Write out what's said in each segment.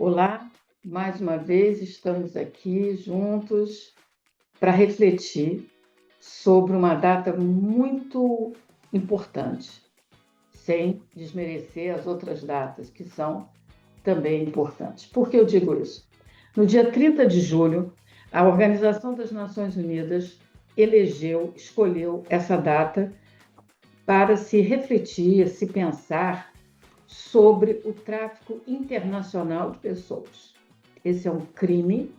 Olá, mais uma vez estamos aqui juntos para refletir sobre uma data muito importante, sem desmerecer as outras datas que são também importantes. Por que eu digo isso? No dia 30 de julho, a Organização das Nações Unidas escolheu essa data para se refletir, se pensar sobre o tráfico internacional de pessoas. Esse é um crime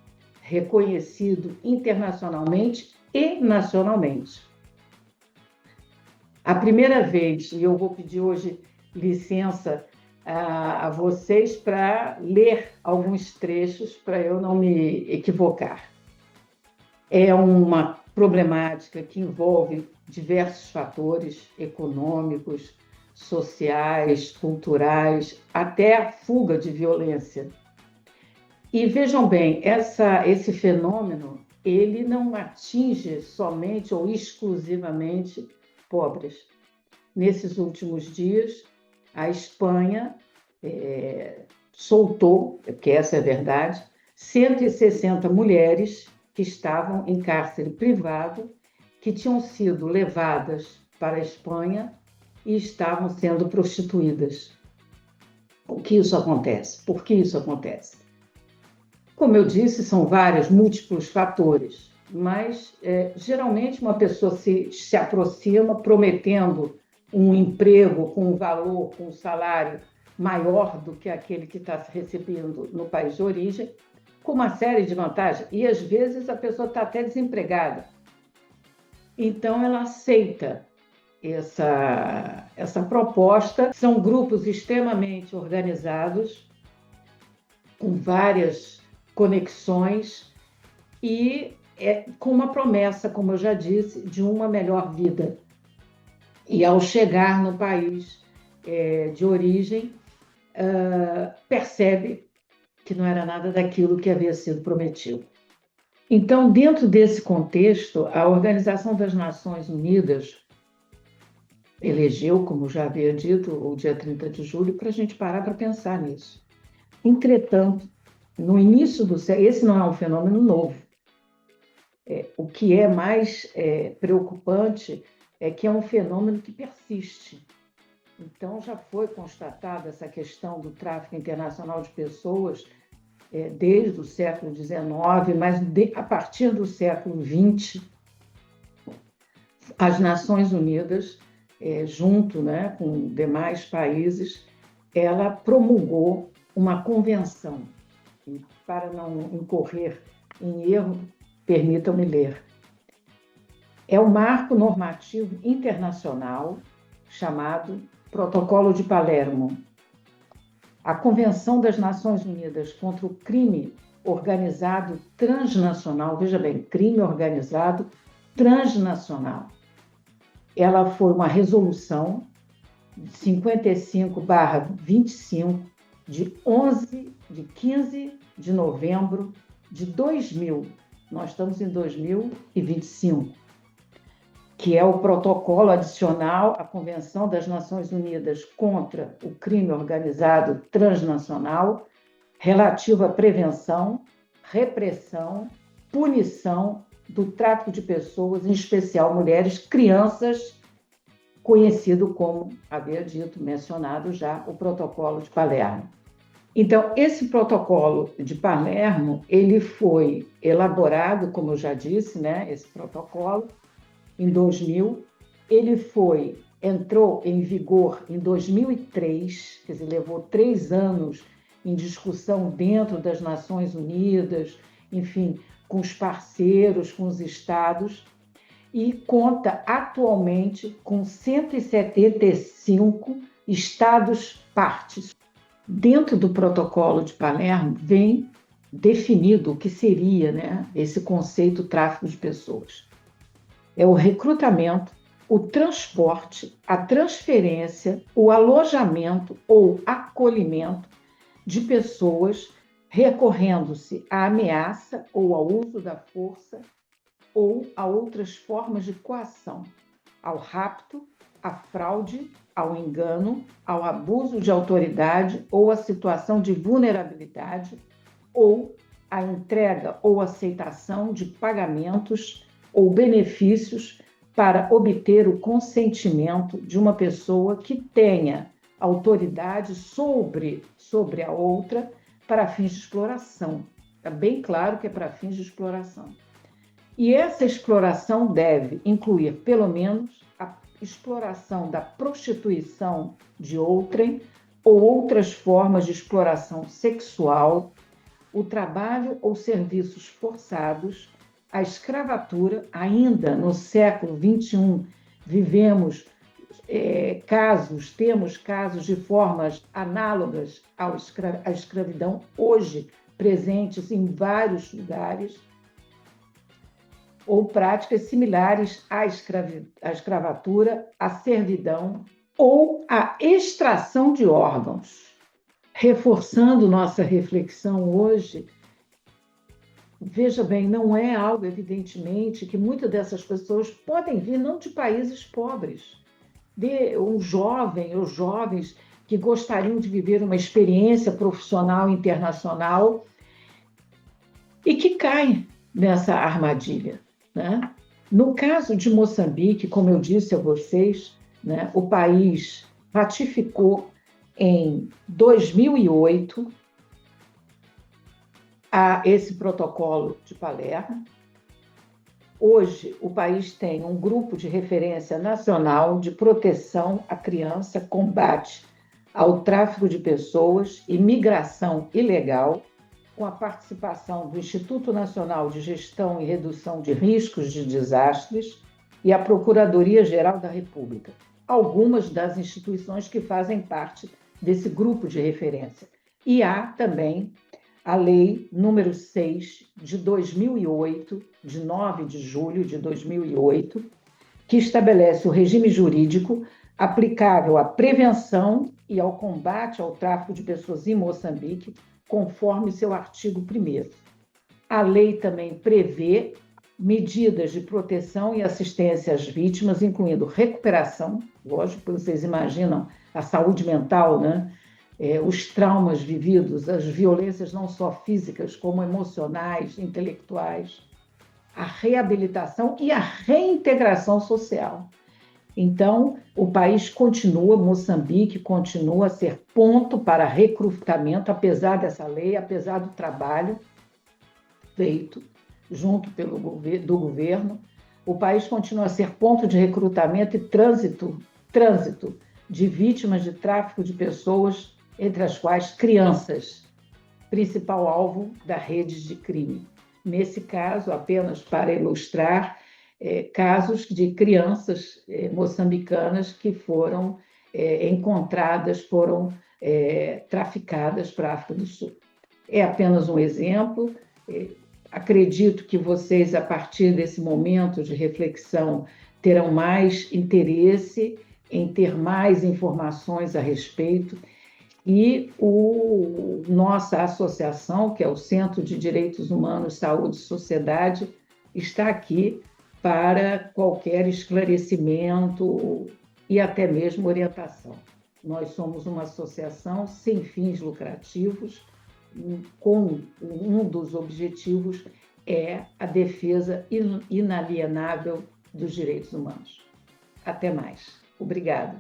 reconhecido internacionalmente e nacionalmente. A primeira vez, e eu vou pedir hoje licença a vocês para ler alguns trechos para eu não me equivocar. É uma problemática que envolve diversos fatores econômicos, sociais, culturais, até a fuga de violência. E vejam bem, esse fenômeno ele não atinge somente ou exclusivamente pobres. Nesses últimos dias, a Espanha soltou, que essa é a verdade, 160 mulheres que estavam em cárcere privado, que tinham sido levadas para a Espanha e estavam sendo prostituídas. Por que isso acontece? Por que isso acontece? Como eu disse, são múltiplos fatores, mas geralmente uma pessoa se aproxima prometendo um emprego com um valor, com um salário maior do que aquele que está recebendo no país de origem, com uma série de vantagens, e às vezes a pessoa está até desempregada. Então ela aceita essa proposta. São grupos extremamente organizados, com várias conexões e com uma promessa, como eu já disse, de uma melhor vida. E ao chegar no país de origem, percebe que não era nada daquilo que havia sido prometido. Então, dentro desse contexto, a Organização das Nações Unidas elegeu, como já havia dito, o dia 30 de julho, para a gente parar para pensar nisso. Entretanto, no início do século, esse não é um fenômeno novo. O que é mais preocupante é que é um fenômeno que persiste. Então, já foi constatada essa questão do tráfico internacional de pessoas desde o século XIX, mas a partir do século XX, as Nações Unidas, junto com demais países, ela promulgou uma convenção. E, para não incorrer em erro, permitam-me ler. É um marco normativo internacional chamado Protocolo de Palermo. A Convenção das Nações Unidas contra o Crime Organizado Transnacional, veja bem, crime organizado transnacional. Ela foi uma resolução 55/25 de 15 de novembro de 2000. Nós estamos em 2025, que é o protocolo adicional à Convenção das Nações Unidas contra o Crime Organizado Transnacional, relativo à prevenção, repressão, punição do tráfico de pessoas, em especial mulheres, crianças, conhecido como, havia dito, mencionado já, o Protocolo de Palermo. Então, esse Protocolo de Palermo, ele foi elaborado, como eu já disse, esse protocolo, em 2000, ele entrou em vigor em 2003, quer dizer, levou 3 anos em discussão dentro das Nações Unidas, enfim, com os parceiros, com os estados, e conta atualmente com 175 estados-partes. Dentro do Protocolo de Palermo vem definido o que seria esse conceito tráfico de pessoas. É o recrutamento, o transporte, a transferência, o alojamento ou acolhimento de pessoas recorrendo-se à ameaça ou ao uso da força ou a outras formas de coação, ao rapto, à fraude, ao engano, ao abuso de autoridade ou à situação de vulnerabilidade, ou à entrega ou aceitação de pagamentos ou benefícios para obter o consentimento de uma pessoa que tenha autoridade sobre a outra para fins de exploração. Está bem claro que é para fins de exploração. E essa exploração deve incluir, pelo menos, a exploração da prostituição de outrem ou outras formas de exploração sexual, o trabalho ou serviços forçados, a escravatura. Ainda no século XXI, temos casos de formas análogas à escravidão, hoje presentes em vários lugares, ou práticas similares à escravatura, à servidão ou à extração de órgãos. Reforçando nossa reflexão hoje, veja bem, não é algo, evidentemente, que muitas dessas pessoas podem vir não de países pobres, de um jovem ou jovens que gostariam de viver uma experiência profissional internacional e que caem nessa armadilha, né? No caso de Moçambique, como eu disse a vocês, né, o país ratificou em 2008 esse protocolo de Palermo. Hoje, o país tem um grupo de referência nacional de proteção à criança, combate ao tráfico de pessoas e migração ilegal, com a participação do Instituto Nacional de Gestão e Redução de Riscos de Desastres e a Procuradoria-Geral da República, algumas das instituições que fazem parte desse grupo de referência. E há também a Lei número 6 de 2008, de 9 de julho de 2008, que estabelece o regime jurídico aplicável à prevenção e ao combate ao tráfico de pessoas em Moçambique, conforme seu artigo 1º. A lei também prevê medidas de proteção e assistência às vítimas, incluindo recuperação, lógico, vocês imaginam a saúde mental, né? Os traumas vividos, as violências não só físicas, como emocionais, intelectuais, a reabilitação e a reintegração social. Então, o país continua, Moçambique continua a ser ponto para recrutamento, apesar dessa lei, apesar do trabalho feito junto do governo, o país continua a ser ponto de recrutamento e trânsito de vítimas de tráfico de pessoas, entre as quais crianças, principal alvo da rede de crime. Nesse caso, apenas para ilustrar, casos de crianças moçambicanas que foram encontradas, foram traficadas para a África do Sul. É apenas um exemplo. Acredito que vocês, a partir desse momento de reflexão, terão mais interesse em ter mais informações a respeito. E nossa associação, que é o Centro de Direitos Humanos, Saúde e Sociedade, está aqui para qualquer esclarecimento e até mesmo orientação. Nós somos uma associação sem fins lucrativos, com um dos objetivos é a defesa inalienável dos direitos humanos. Até mais. Obrigada.